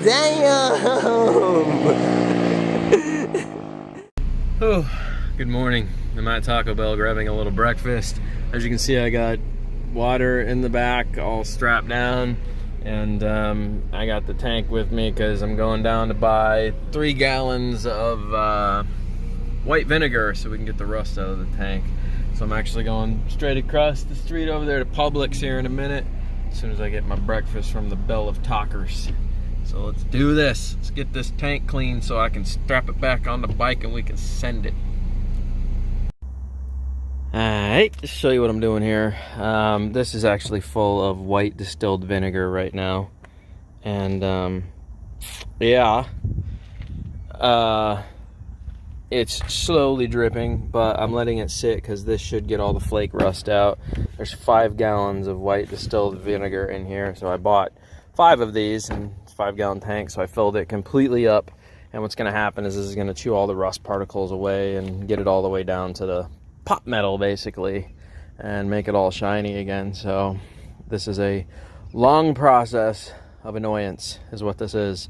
Damn! Oh, good morning. I'm at Taco Bell grabbing a little breakfast. As you can see, I got water in the back, all strapped down, and I got the tank with me because I'm going down to buy 3 gallons of white vinegar so we can get the rust out of the tank. So I'm actually going straight across the street over there to Publix here in a minute, as soon as I get my breakfast from the Bell of Talkers. So let's do this. Let's get this tank clean so I can strap it back on the bike and we can send it. Alright, just show you what I'm doing here. This is actually full of white distilled vinegar right now. And yeah, it's slowly dripping, but I'm letting it sit because this should get all the flake rust out. There's 5 gallons of white distilled vinegar in here, so I bought 5 of these, and it's a 5-gallon tank, so I filled it completely up. And what's going to happen is this is going to chew all the rust particles away and get it all the way down to the pot metal, basically, and make it all shiny again. So this is a long process of annoyance is what this is,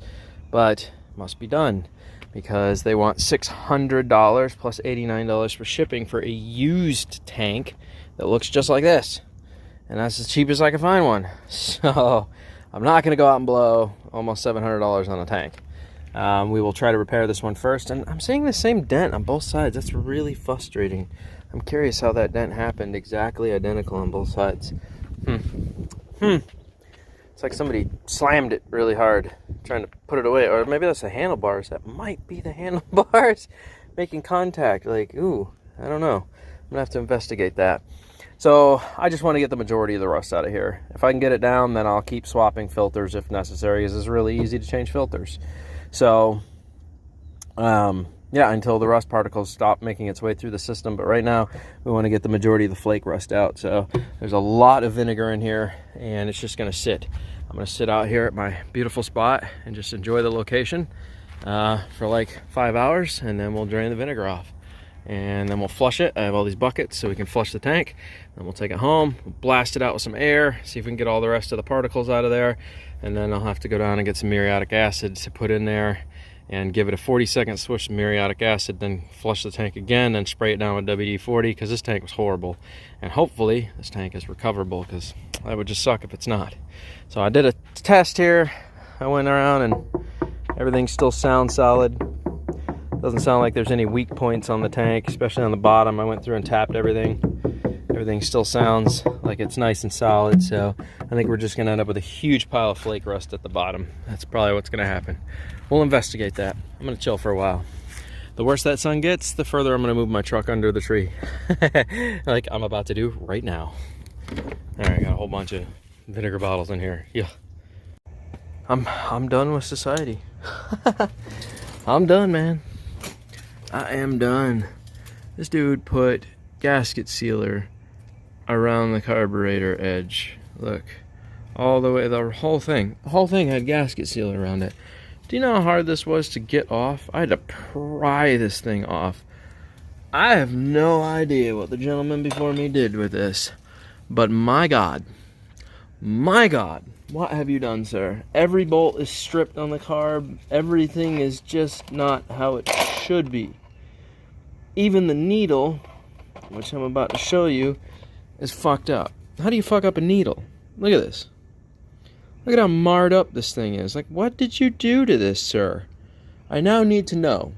but must be done because they want $600 plus $89 for shipping for a used tank that looks just like this, and that's as cheap as I can find one. So I'm not going to go out and blow almost $700 on a tank. We will try to repair this one first, and I'm seeing the same dent on both sides. That's really frustrating. I'm curious how that dent happened exactly identical on both sides. It's like somebody slammed it really hard trying to put it away, or maybe that's the handlebars. That might be the handlebars making contact. Like, ooh, I don't know. I'm gonna have to investigate that. So I just want to get the majority of the rust out of here. If I can get it down, then I'll keep swapping filters if necessary, because it's really easy to change filters. So yeah, until the rust particles stop making its way through the system. But right now, we want to get the majority of the flake rust out. So there's a lot of vinegar in here, and it's just going to sit. I'm going to sit out here at my beautiful spot and just enjoy the location for like 5 hours, and then we'll drain the vinegar off. And then we'll flush it. I have all these buckets so we can flush the tank. Then we'll take it home, we'll blast it out with some air, see if we can get all the rest of the particles out of there. And then I'll have to go down and get some muriatic acid to put in there and give it a 40-second swish of muriatic acid, then flush the tank again, then spray it down with WD-40, because this tank was horrible. And hopefully this tank is recoverable, because that would just suck if it's not. So I did a test here. I went around and everything still sounds solid. Doesn't sound like there's any weak points on the tank, especially on the bottom. I went through and tapped everything. Everything still sounds like it's nice and solid, so I think we're just gonna end up with a huge pile of flake rust at the bottom. That's probably what's gonna happen. We'll investigate that. I'm gonna chill for a while. The worse that sun gets, the further I'm gonna move my truck under the tree. Like I'm about to do right now. All right, got a whole bunch of vinegar bottles in here. Yeah. I'm done with society. I'm done, man. I am done. This dude put gasket sealer around the carburetor edge. Look, all the way, the whole thing had gasket sealer around it. Do you know how hard this was to get off? I had to pry this thing off. I have no idea what the gentleman before me did with this, but my God, what have you done, sir? Every bolt is stripped on the carb. Everything is just not how it should be. Even the needle, which I'm about to show you, is fucked up. How do you fuck up a needle? Look at this. Look at how marred up this thing is. Like, what did you do to this, sir? I now need to know.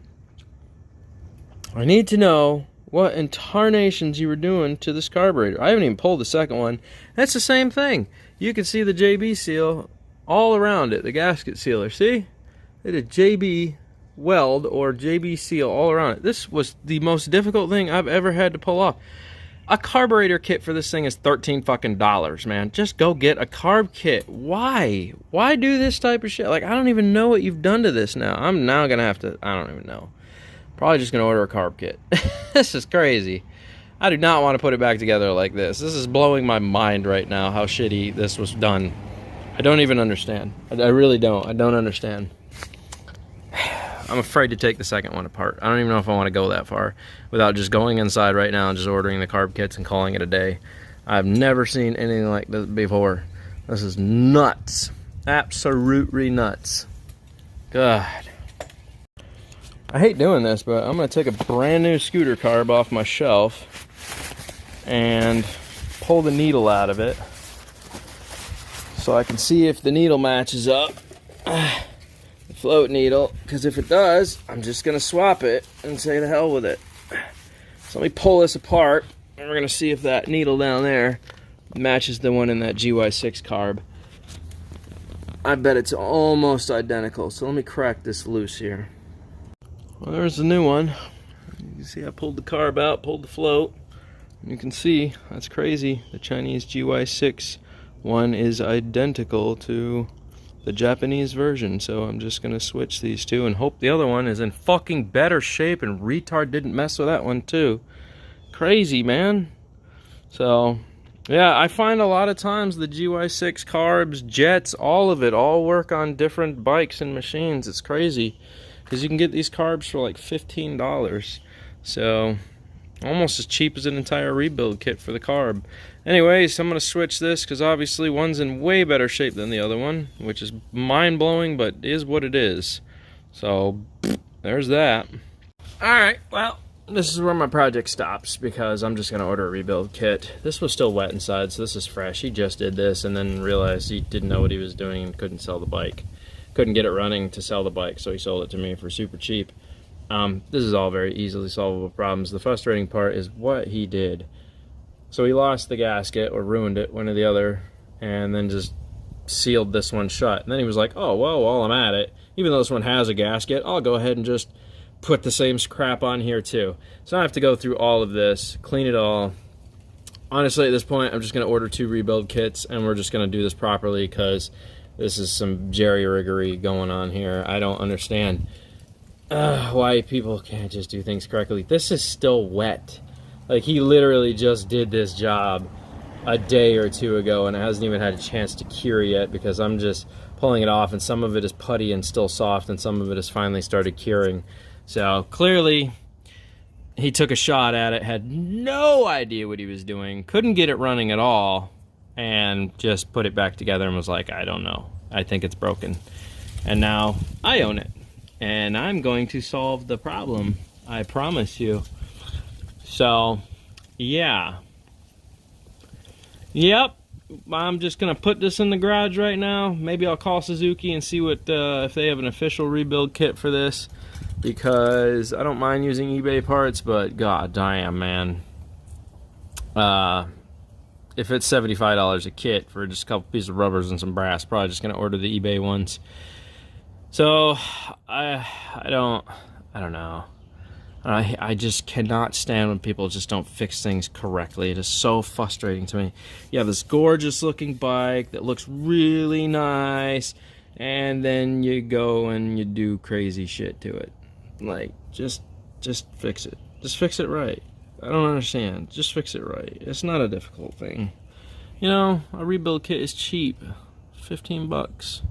I need to know what in tarnations you were doing to this carburetor. I haven't even pulled the second one. That's the same thing. You can see the JB seal all around it, the gasket sealer. See? They did JB weld or JB seal all around it. This was the most difficult thing I've ever had to pull off. A carburetor kit for this thing is $13 fucking dollars, man. Just go get a carb kit. Why? Why do this type of shit? Like, I don't even know what you've done to this now. I'm now gonna have to, I don't even know. Probably just gonna order a carb kit. This is crazy. I do not want to put it back together like this. This is blowing my mind right now, how shitty this was done. I don't even understand. I really don't. I don't understand. I'm afraid to take the second one apart. I don't even know if I want to go that far without just going inside right now and just ordering the carb kits and calling it a day. I've never seen anything like this before. This is nuts. Absolutely nuts. God. I hate doing this, but I'm going to take a brand new scooter carb off my shelf and pull the needle out of it so I can see if the needle matches up, the float needle, because if it does, I'm just going to swap it and say to hell with it. So let me pull this apart, and we're going to see if that needle down there matches the one in that GY6 carb. I bet it's almost identical, so let me crack this loose here. Well, there's the new one. You can see I pulled the carb out, pulled the float. And you can see, that's crazy. The Chinese GY6 one is identical to the Japanese version. So I'm just going to switch these two and hope the other one is in fucking better shape and retard didn't mess with that one too. Crazy, man. So, yeah, I find a lot of times the GY6 carbs, jets, all of it, all work on different bikes and machines. It's crazy. Because you can get these carbs for like $15. So, almost as cheap as an entire rebuild kit for the carb. Anyways, I'm going to switch this because obviously one's in way better shape than the other one, which is mind-blowing, but is what it is. So, there's that. Alright, well, this is where my project stops because I'm just going to order a rebuild kit. This was still wet inside, so this is fresh. He just did this and then realized he didn't know what he was doing and couldn't sell the bike. Couldn't get it running to sell the bike, so he sold it to me for super cheap. This is all very easily solvable problems. The frustrating part is what he did. So he lost the gasket, or ruined it, one or the other, and then just sealed this one shut. And then he was like, oh, well, while I'm at it, even though this one has a gasket, I'll go ahead and just put the same crap on here too. So I have to go through all of this, clean it all. Honestly, at this point, I'm just going to order 2 rebuild kits, and we're just going to do this properly because this is some jerry-riggery going on here. I don't understand why people can't just do things correctly. This is still wet. Like, he literally just did this job a day or 2 ago, and it hasn't even had a chance to cure yet because I'm just pulling it off, and some of it is putty and still soft, and some of it has finally started curing. So, clearly, he took a shot at it, had no idea what he was doing, couldn't get it running at all, and just put it back together and was like, I don't know. I think it's broken. And now I own it. And I'm going to solve the problem. I promise you. So, yeah. Yep. I'm just going to put this in the garage right now. Maybe I'll call Suzuki and see what if they have an official rebuild kit for this. Because I don't mind using eBay parts, but god damn, man. If it's $75 a kit for just a couple pieces of rubbers and some brass, probably just gonna order the eBay ones. So I don't know. I just cannot stand when people just don't fix things correctly. It is so frustrating to me. You have this gorgeous looking bike that looks really nice, and then you go and you do crazy shit to it. Like, just fix it. Just fix it right. I don't understand. Just fix it right. It's not a difficult thing. You know, a rebuild kit is cheap. 15 bucks.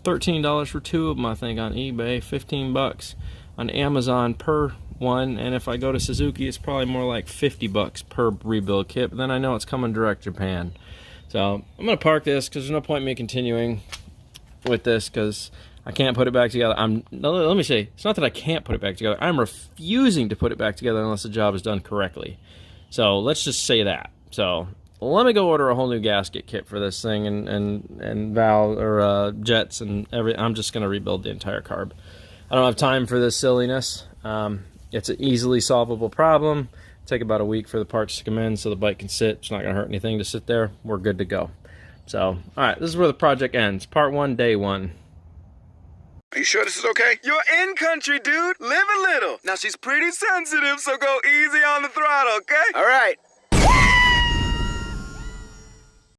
$13 for 2 of them, I think, on eBay. 15 bucks on Amazon per one. And if I go to Suzuki, it's probably more like 50 bucks per rebuild kit. But then I know it's coming direct Japan. So I'm going to park this because there's no point in me continuing with this because I can't put it back together. Let me say, it's not that I can't put it back together. I'm refusing to put it back together unless the job is done correctly. So let's just say that. So let me go order a whole new gasket kit for this thing and valve or jets and everything. I'm just going to rebuild the entire carb. I don't have time for this silliness. It's an easily solvable problem. Take about a week for the parts to come in so the bike can sit. It's not going to hurt anything to sit there. We're good to go. So, all right, this is where the project ends. Part 1, day 1. Are you sure this is okay? You're in country, dude. Live a little. Now, she's pretty sensitive, so go easy on the throttle, okay? All right.